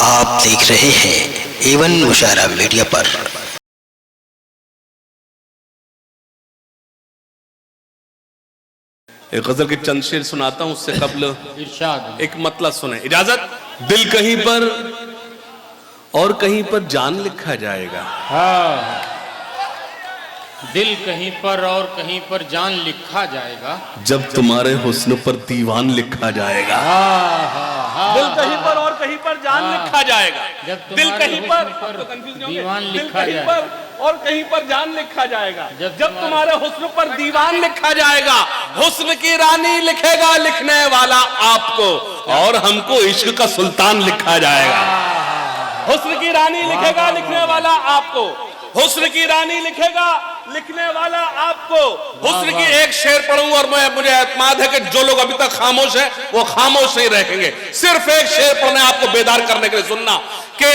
आप देख रहे हैं एवन मुशायरा मीडिया पर। एक गजल के चंद शेर सुनाता हूं, उससे कबल इरशाद एक मतलब सुने। इजाजत। दिल कहीं पर और कहीं पर जान लिखा जाएगा। हाँ, दिल कहीं पर और कहीं पर जान लिखा जाएगा, जब तुम्हारे हुस्न पर दीवान लिखा जाएगा। दिल कहीं पर और कहीं पर जान लिखा जाएगा, जब दिल कहीं पर दीवान दिल लिखा कहीं जाएगा, पर और कहीं पर जान लिखा जाएगा, जब जब तुम्हारे हुस्न पर दीवान लिखा जाएगा। हुस्न की रानी लिखेगा लिखने वाला आपको, और हमको इश्क का सुल्तान लिखा जाएगा। हुस्न की रानी लिखेगा लिखने वाला आपको, हुस्न की रानी लिखेगा लिखने वाला आपको। हुस्न की एक शेर पढ़ूंगा और मुझे एतमाद है कि जो लोग अभी तक खामोश हैं वो खामोश नहीं रहेंगे। सिर्फ एक शेर पढ़ने आपको बेदार करने के लिए सुनना कि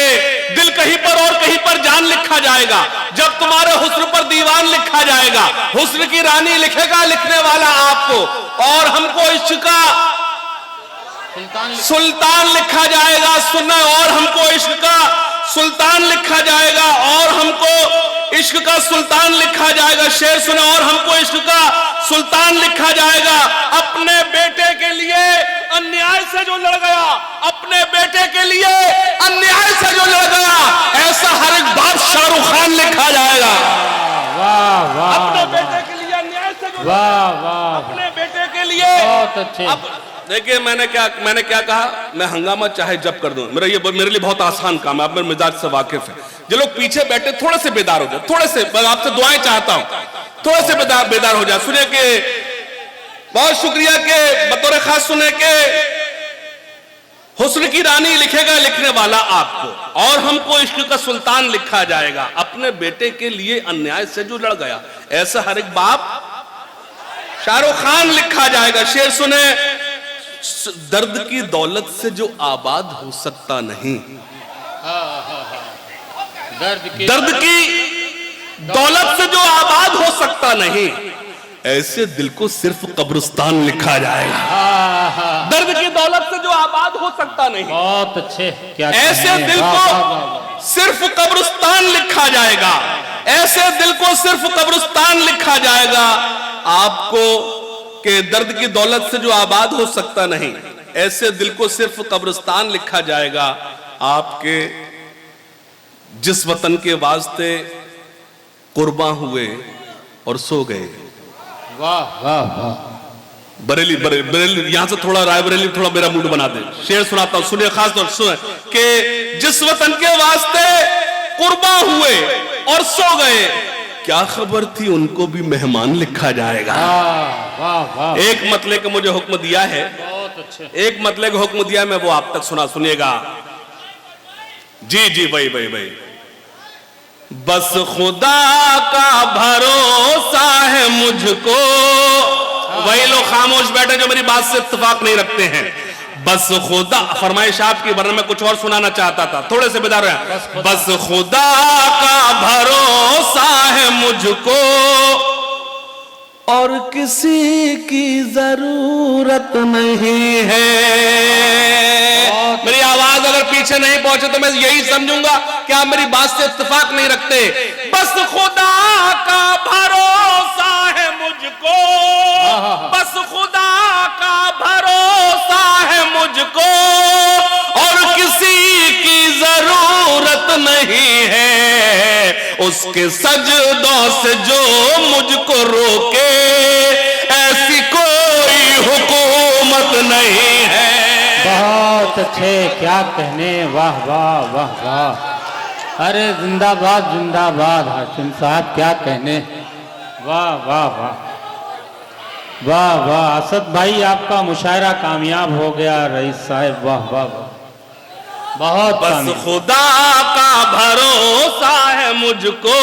दिल कहीं पर और कहीं पर जान लिखा जाएगा, जब तुम्हारे हुस्न पर दीवान लिखा जाएगा। हुस्न की रानी लिखेगा लिखने वाला आपको, और हमको इश्क का सुल्तान लिखा जाएगा। सुनना, और हमको इश्क का सुल्तान लिखा जाएगा, और हमको इश्क का सुल्तान लिखा जाएगा। शेर सुना, और हमको इश्क का सुल्तान लिखा जाएगा। अपने बेटे के लिए अन्याय से जो लड़ गया, अपने बेटे के लिए अन्याय से जो लड़ गया, ऐसा हर एक बाप शाहरुख खान लिखा जाएगा। वाह वाह, अपने बेटे के लिए अन्याय से जो, वाह वाह, अपने बेटे के लिए बहुत अच्छे। देखिए मैंने क्या कहा, मैं हंगामा चाहे जब कर दूं, मेरे लिए बहुत आसान काम है। आप मेरे मिजाज से वाकिफ है। जो लोग पीछे बैठे थोड़े से बेदार हो जाए, थोड़े से, मैं आपसे दुआएं चाहता हूं, थोड़े से बेदार हो जाए। सुने के बहुत शुक्रिया के बतौर खास सुने के हुस्न की रानी लिखेगा लिखने वाला आपको, और हमको इश्क का सुल्तान लिखा जाएगा। अपने बेटे के लिए अन्याय से जो लड़ गया, ऐसा हर एक बाप शाहरुख खान लिखा जाएगा। शेर सुने, दर्द की दौलत से जो आबाद हो सकता नहीं, दर्द की दौलत से जो आबाद हो सकता नहीं, ऐसे दिल को सिर्फ कब्रिस्तान लिखा जाएगा। दर्द की दौलत से जो आबाद हो सकता नहीं, बहुत अच्छे, क्या ऐसे दिल को सिर्फ कब्रिस्तान लिखा जाएगा। ऐसे दिल को सिर्फ कब्रिस्तान लिखा जाएगा। आपको के दर्द की दौलत से जो आबाद हो सकता नहीं, ऐसे दिल को सिर्फ कब्रिस्तान लिखा जाएगा। आपके जिस वतन के वास्ते कुर्बान हुए और सो गए। वाह वाह वाह, बरेली यहां से थोड़ा रायबरेली थोड़ा मेरा मूड बना दे। शेर सुनाता हूं, सुनिए खास तौर से कि जिस वतन के वास्ते कुर्बान हुए और सो गए, क्या खबर थी उनको भी मेहमान लिखा जाएगा। वाह वाह, एक मतले का मुझे हुक्म दिया है, बहुत अच्छे। एक मतले का हुक्म दिया है, मैं वो आप तक सुनिएगा। जी भाई, बस खुदा का भरोसा है मुझको। वही लोग खामोश बैठे जो मेरी बात से इत्तेफाक नहीं रखते हैं। बस खुदा, फरमाइश आपकी, वरना मैं कुछ और सुनाना चाहता था, थोड़े से बेदार है। बस खुदा का भरोसा है मुझको, और किसी की जरूरत नहीं है। मेरी आवाज अगर पीछे नहीं पहुंचे तो मैं यही समझूंगा कि आप मेरी बात से इत्तेफाक नहीं रखते। बस खुदा का भरोसा है मुझको, बस खुदा का भरोसा है मुझको, और किसी की जरूरत नहीं है। उसके सजदों से जो मुझको रोके, ऐसी कोई हुकूमत नहीं है। बहुत अच्छे, क्या कहने, वाह वाह वाह वाह। अरे जिंदाबाद जिंदाबाद हाशिम साहब, क्या कहने, वाह वाह वाह वाह वाह। असद भाई आपका मुशायरा कामयाब हो गया रईस साहब, वाह वाह वाह, बहुत। बस खुदा का भरोसा है मुझको,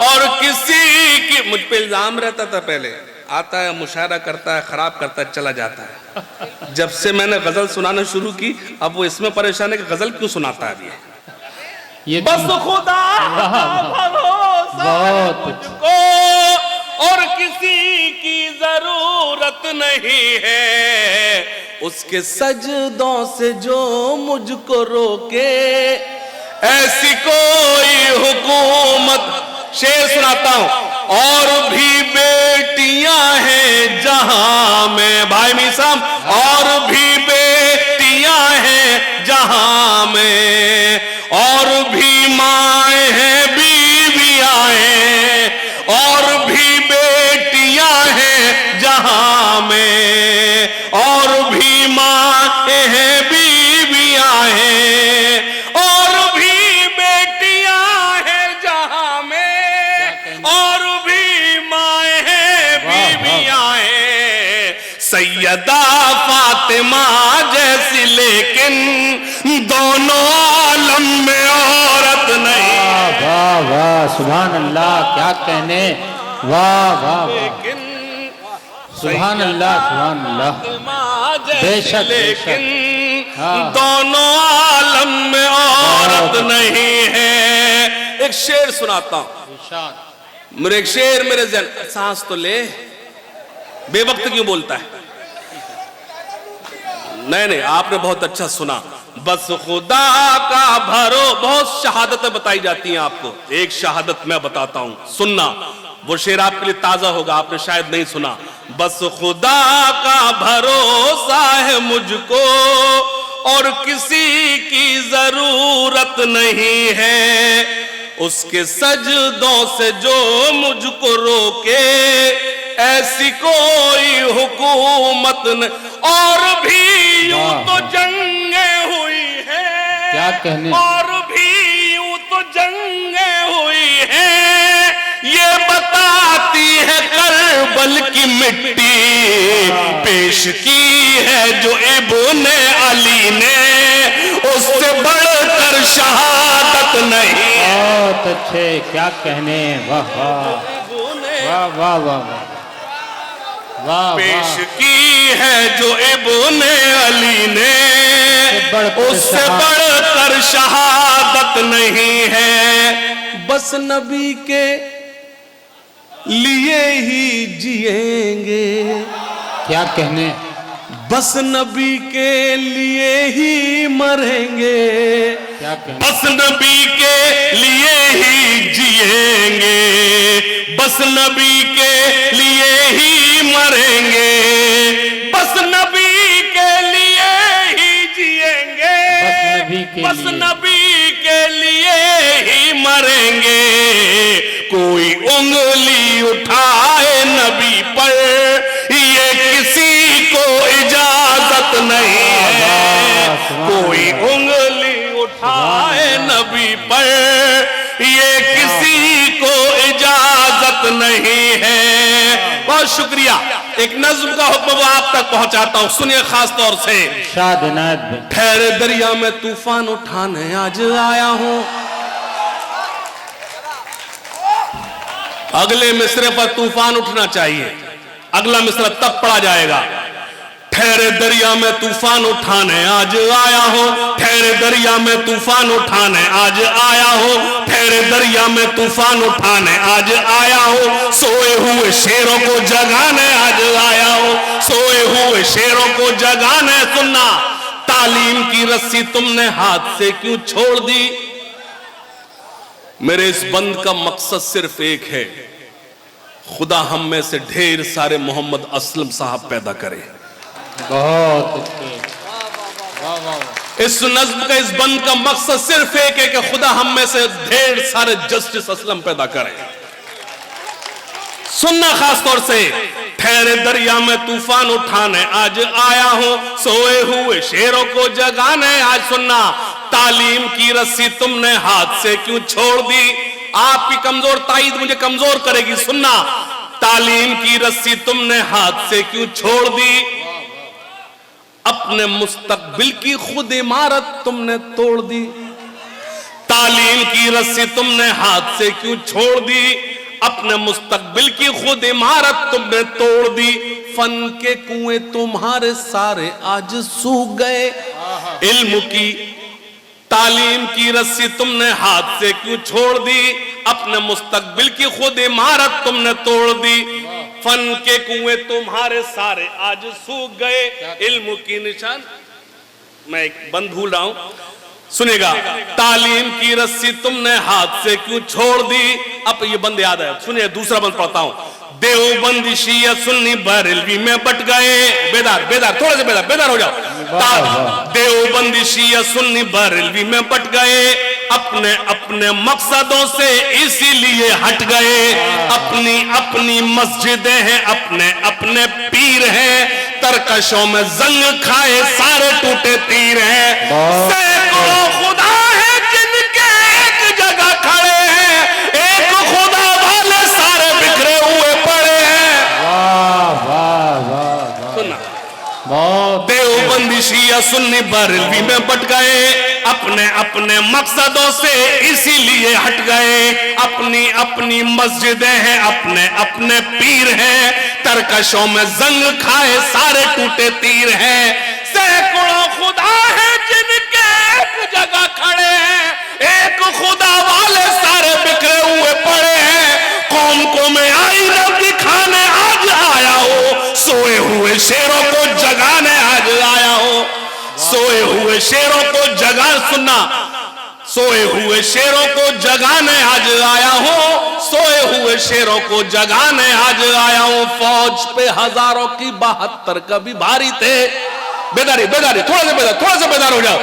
और किसी की, मुझ पे इल्जाम रहता था पहले, आता है मुशायरा करता है, खराब करता है, चला जाता है। जब से मैंने गजल सुनाना शुरू की, अब वो इसमें परेशान है कि गजल क्यों सुनाता है ये। बस खुदा का भरोसा है मुझको, और किसी की जरूरत नहीं है। उसके सजदों से जो मुझको रोके, ऐसी कोई हुकूमत। शेर सुनाता हूं। और भी बेटियां हैं जहां में, भाई मीसाम, और भी बेटियां हैं जहां में, और भी माएं हैं, बीवियां हैं, और भी बेटियां हैं जहां में, और भी माएं हैं, बीवियां हैं, और भी बेटियां हैं जहां में, और भी माएं हैं, बीवियां हैं, सैयदा फातिमा जैसी, लेकिन दोनों आलम में औरत नहीं। वाह वाह सुभान अल्लाह, क्या कहने, वाह वाह वाह, लेकिन सुभान अल्लाह सुभान अल्लाह, बेशक लेकिन हाँ। दोनों आलम में औरत नहीं है। एक शेर सुनाता हूं। मेरे एक शेर मेरे जहन, सांस तो ले, बेवक्त क्यों बोलता है? नहीं, आपने बहुत अच्छा सुना। बस खुदा का भरो, बहुत शहादतें बताई जाती हैं आपको, एक शहादत मैं बताता हूं, सुनना। वो शेर आपके लिए ताजा होगा, आपने शायद नहीं सुना। बस खुदा का भरोसा है मुझको, और किसी की जरूरत नहीं है, उसके सजदों से जो मुझको रोके, ऐसी कोई हुकूमत न। और भी यूं तो जंगें हुई हैं, क्या कहने, और भी यूं तो जंगें हुई हैं, ये बताती है करबल की मिट्टी, पेश की है जो इब्ने अली ने, उससे बढ़कर शहादत नहीं। बहुत अच्छे, क्या कहने, वाह वाह वाह वाह वाह वाह, पेश की है जो इब्ने अली ने, उससे बढ़कर शहादत नहीं है। बस नबी के लिए ही जिएंगे, क्या कहने, बस नबी के लिए ही मरेंगे, क्या कहने, बस नबी के लिए ही जिएंगे, बस नबी के लिए ही मरेंगे, बस नबी के लिए ही जिएंगे, बस नबी के लिए ही मरेंगे। कोई उंगली उठाए नबी पर, ये किसी को इजाजत नहीं है, कोई उंगली उठाए नबी पर, ये किसी को इजाजत नहीं है। बहुत शुक्रिया। एक नज्म का हुक्म वो आप तक पहुंचाता हूं, सुनिए खास तौर से। ठहरे दरिया में तूफान उठाने आज आया हूं, अगले मिसरे पर तूफान उठना चाहिए, अगला मिसरा तब पढ़ा जाएगा। ठहरे दरिया में तूफान उठाने आज आया हूं, ठहरे दरिया में तूफान उठाने आज आया हूं, ठहरे दरिया में तूफान उठाने आज आया हूं, सोए हुए शेरों को जगाने आज आया हूं, सोए हुए शेरों को जगाने। सुनना, तालीम की रस्सी तुमने हाथ से क्यों छोड़ दी? मेरे इस बंद का मकसद सिर्फ एक है, खुदा हम में से ढेर सारे मोहम्मद असलम साहब पैदा करे। बहुत अच्छे, इस नज्म का, इस बंद का मकसद सिर्फ एक है कि खुदा हम में से ढेर सारे जस्टिस असलम पैदा करे। सुनना खास तौर से, ठहरे दरिया में तूफान उठाने आज आया हूं, सोए हुए शेरों को जगाने आज। सुनना, तालीम की रस्सी तुमने हाथ से क्यों छोड़ दी? आपकी कमजोर ताईद मुझे कमजोर करेगी। सुनना, तालीम की रस्सी तुमने हाथ से क्यों छोड़ दी? अपने मुस्तकबिल की खुद इमारत तुमने तोड़ दी। तालीम की रस्सी तुमने हाथ से क्यों छोड़ दी? अपने मुस्तकबिल की खुद इमारत तुमने तोड़ दी। फन के कुएं तुम्हारे सारे आज सूख गए। इल्म की तालीम की रस्सी तुमने हाथ से क्यों छोड़ दी? अपने मुस्तकबिल की खुद इमारत तुमने तोड़ दी। फन के कुएं तुम्हारे सारे आज सूख गए, इल्म की निशान। मैं एक बंद भूल रहा हूं, सुनेगा। तालीम की रस्सी तुमने हाथ से क्यों छोड़ दी। अब ये बंद याद है, सुनिए दूसरा बंद पढ़ता हूं। देवबंदी शिया सुन्नी बरेलवी में बट गए। बेदार बेदार थोड़ा सा बेदार हो जाओ। देवबंदी शिया सुन्नी बरेलवी में बट गए, अपने अपने मकसदों से इसीलिए हट गए। अपनी अपनी मस्जिदें हैं, अपने अपने पीर हैं, तरकशों में जंग खाए सारे टूटे तीर हैं। सैकड़ों खुदा है जिनके एक जगह खड़े हैं, एक खुदा वाले सारे बिखरे हुए पड़े हैं। सुनना, देवबंदी शिया सुन्नी बरेलवी में बट गए, अपने अपने मकसदों से इसीलिए हट गए। अपनी अपनी मस्जिदें हैं, अपने अपने पीर हैं, तरकशों में जंग खाए सारे टूटे तीर हैं। सैकड़ों खुदा है जिनके एक जगह खड़े हैं, एक खुदा वाले सारे बिखरे हुए पड़े हैं। कौम को मैं आईना दिखाने आज आया हो, सोए हुए शेरों को जगाने आज आया हो। सोए हुए शेरों को जगा, सुनना, सोए हुए शेरों को जगाने आज आया हूं, सोए हुए शेरों को जगाने आज आया हूं। फौज पे हजारों की 72 कभी भारी थे। बेदारी बेदारी थोड़ा सा बेदार हो जाओ।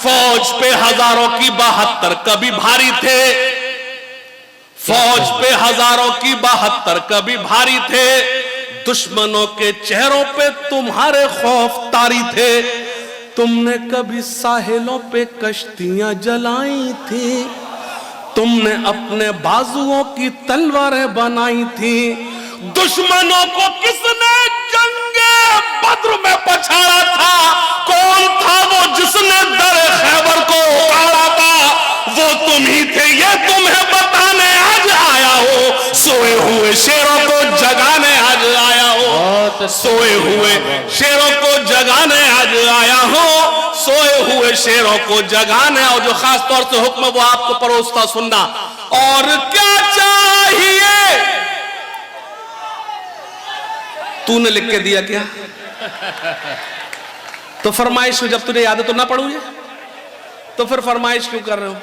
फौज पे हजारों की 72 कभी भारी थे, फौज पे हजारों की 72 कभी भारी थे। दुश्मनों के चेहरों पे तुम्हारे खौफ तारी थे। तुमने कभी साहिलों पे कश्तियां जलाई थी, तुमने अपने बाजुओं की तलवारें बनाई थी। दुश्मनों को किसने जंगे बद्र में पछाड़ा था, कौन था वो जिसने दर खैबर को उखाड़ा था। वो तुम ही थे, ये तुम्हें बताने आज आया हो। सोए हुए शेरों को जगाने आज आया हो, सोए हुए शेरों को जगाने आज आया हो, सोए हुए शेरों को जगाने। और जो खास तौर से हुक्म वो आपको परोसता सुनना। और क्या चाहिए, तूने लिख के दिया क्या? तो फरमाइश जब तुझे याद है तो ना पढ़ू ये, तो फिर फरमाइश क्यों कर रहे हो?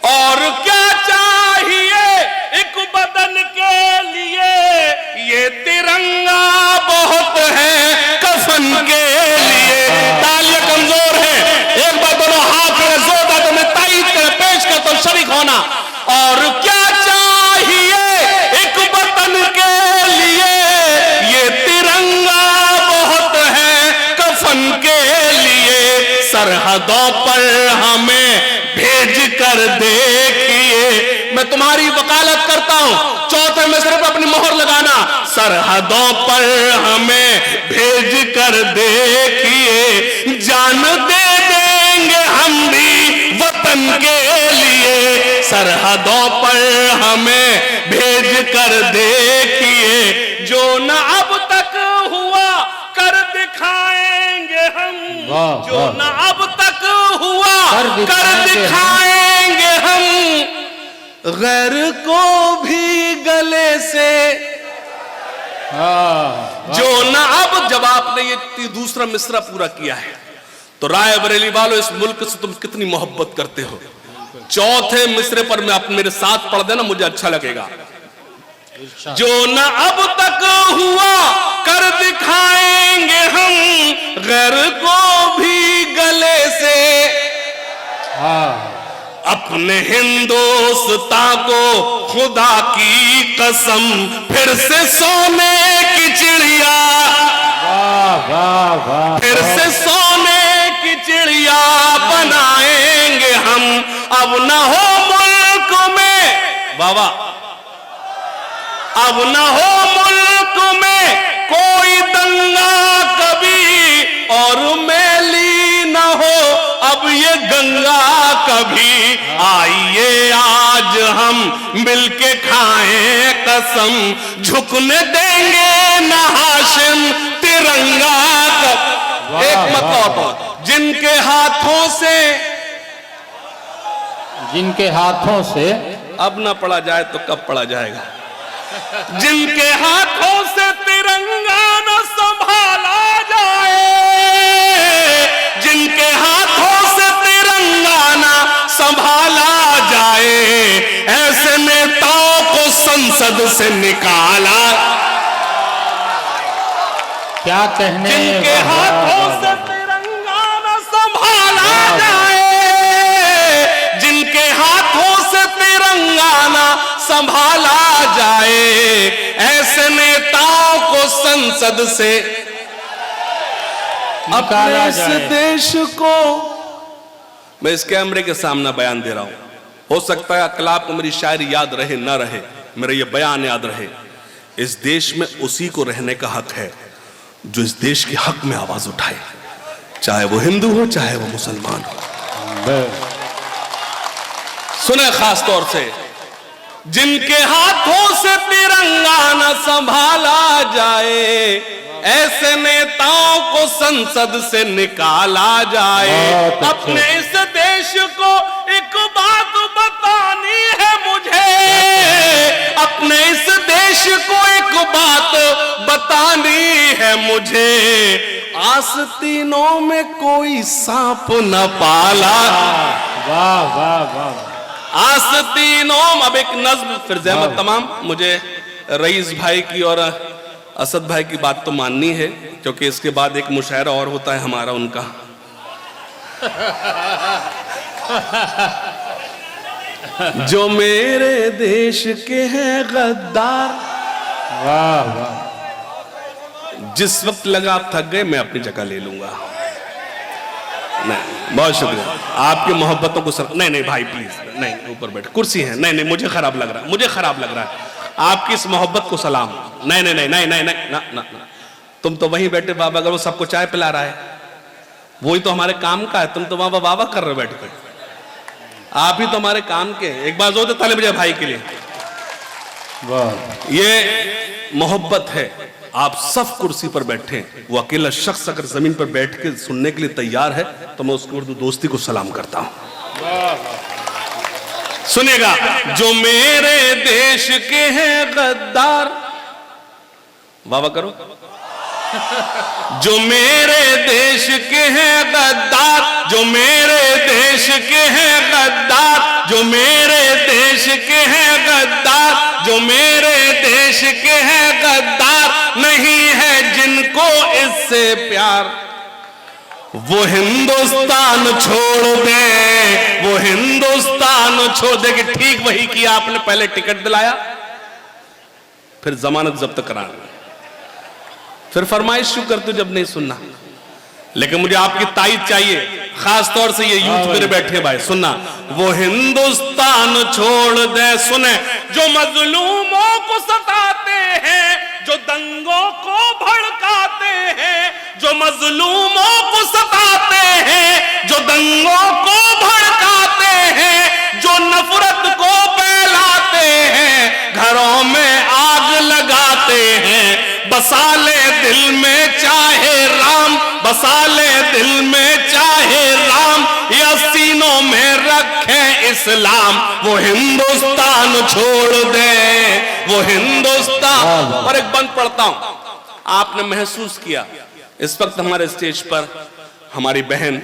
और क्या चाहिए एक बदन के लिए, ये तिरंगा बहुत है कफन के लिए। तालियां कमजोर है, एक बार दोनों हाथ में जोरदार तो मैं ताईद कर पेश करता हूं शरीक होना। और क्या चाहिए एक बदन के लिए, ये तिरंगा बहुत है कफन के लिए। सरहदों पर हमें भेज कर देखिए, मैं तुम्हारी वकालत करता हूं, चौथे मिसरे पर अपनी मोहर लगाना। सरहदों पर हमें भेज कर देखिए, जान दे देंगे हम भी वतन के लिए। सरहदों पर हमें भेज कर देखिए, जो न अब तक हुआ कर दिखाएंगे हम, जो न अब तक हुआ कर दिखाएंगे हम। गैर को भी गले से, जो न अब, जब आपने ये दूसरा मिसरा पूरा किया है तो राय बरेली वालों, इस मुल्क से तुम कितनी मोहब्बत करते हो। चौथे मिसरे पर मैं आप मेरे साथ पढ़ देना, मुझे अच्छा लगेगा। जो न अब तक हुआ कर दिखाएंगे हम, गैर को भी गले से। अपने हिंदुस्तान को खुदा की कसम, फिर से सोने की चिड़िया, फिर से सोने की चिड़िया बनाएंगे हम। अब न हो मुल्क में बाबा, अब न हो मुल्क में कोई दंगा कभी, और मैली न हो अब ये गंगा कभी। आइए आज हम मिलके खाएं कसम, झुकने देंगे न हाशिम तिरंगा का। एक मतलब, जिनके हाथों से, जिनके हाथों से अब ना पढ़ा जाए तो कब पढ़ा जाएगा। जिनके हाथों से तिरंगा न संभाला जाए, जिनके हाथों से तिरंगा न संभाला जाए, ऐसे नेताओं को संसद से निकाला। क्या कहने, जिनके हाथों से तिरंगा न संभाला जाए, जिनके हाथों से तिरंगा न संभाला जाए, ऐसे नेताओं को संसद से निकाला इस जाए। देश को, मैं इस कैमरे के सामने बयान दे रहा हूं, हो सकता है कल आपको मेरी शायरी याद रहे न रहे, मेरा ये बयान याद रहे। इस देश में उसी को रहने का हक है जो इस देश के हक में आवाज उठाए, चाहे वो हिंदू हो चाहे वो मुसलमान हो। सुने खास तौर से, जिनके हाथों से तिरंगा न संभाला जाए, ऐसे नेताओं को संसद से निकाला जाए। अपने इस देश को एक बात बतानी है मुझे, अपने इस देश को एक बात बतानी है मुझे, आस्तीनों में कोई सांप न पाला। वाह वाह वाह। आस्तीनों, अब एक नज्म फिर जहमत तमाम, मुझे रईस भाई की और असद भाई की बात तो माननी है, क्योंकि इसके बाद एक मुशायरा और होता है हमारा उनका। जो मेरे देश के हैं गद्दार। वाह वाह। जिस वक्त लगा आप थक गए, मैं अपनी जगह ले लूंगा। नहीं, बहुत शुक्रिया आपकी मोहब्बतों को सर। नहीं नहीं भाई प्लीज, नहीं ऊपर बैठ, कुर्सी है। नहीं नहीं, मुझे खराब लग रहा है, मुझे खराब लग रहा है। आपकी इस मोहब्बत को सलाम। नहीं नहीं नहीं नहीं नहीं नहीं ना ना ना, तुम तो वहीं बैठे बाबा, अगर वो सबको चाय पिला रहा है, वही तो हमारे काम का है। तुम तो वहां वाह कर रहे हो बैठ कर, आप ही तो हमारे काम के। एक बार जोर दे ताली बजाए भाई के लिए। वाह। ये मोहब्बत है। आप सब कुर्सी पर बैठे, वो अकेला शख्स अगर जमीन पर बैठ के सुनने के लिए तैयार है, तो मैं उसको उर्दू दोस्ती को सलाम करता हूं। सुनिएगा, जो मेरे देश के हैं गद्दार, वाह करो। जो मेरे देश के हैं गद्दार, जो मेरे देश के हैं गद्दार, जो मेरे देश के हैं गद्दार, जो मेरे देश के हैं गद्दार, नहीं है जिनको इससे प्यार, वो हिंदुस्तान छोड़ दे, वो हिंदुस्तान छोड़ दे। कि ठीक वही किया आपने, पहले टिकट दिलाया, फिर जमानत जब्त कराना, फिर फरमाइश क्यों करते जब नहीं सुनना। लेकिन मुझे आपकी ताईद चाहिए, खास तौर से ये यूथ मेरे बैठे भाई, सुनना। वो हिंदुस्तान छोड़ दे, सुने, जो मजलूमों को सताते हैं, जो दंगों को भड़काते हैं, जो मजलूमों को सताते हैं, जो दंगों को भड़काते हैं, जो नफरत को फैलाते हैं, घरों में आग लगाते हैं, बसा ले दिल में चाहे राम, बसा ले दिल में चाहे राम, या सीनों में रखे इस्लाम, वो हिंदुस्तान छोड़ दे, वो हिंदुस्तान। और एक बंद पढ़ता हूं, आपने महसूस किया इस वक्त हमारे स्टेज पर हमारी बहन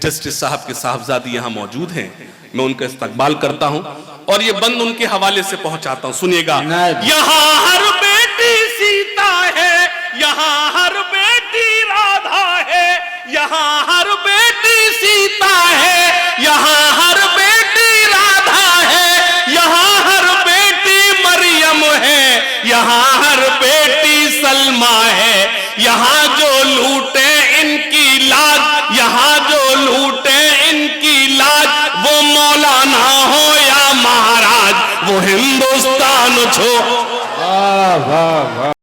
जस्टिस साहब के साहबजादी यहां मौजूद हैं, मैं उनका इस्तकबाल करता हूं और ये बंद उनके हवाले से पहुंचाता हूं। सुनिएगा, यहां हर बेटी सीता है, यहां हर बेटी राधा है, यहां हर बेटी सीता है, यहां हर बेटी राधा है, यहां हर बेटी मरियम है, यहां हर बेटी सलमा है, यहां जो लूटे इनकी लाज, यहां जो लूटे इनकी लाज, वो मौलाना हो या महाराज, वो हिंदुस्तान छो। वाह वाह वाह।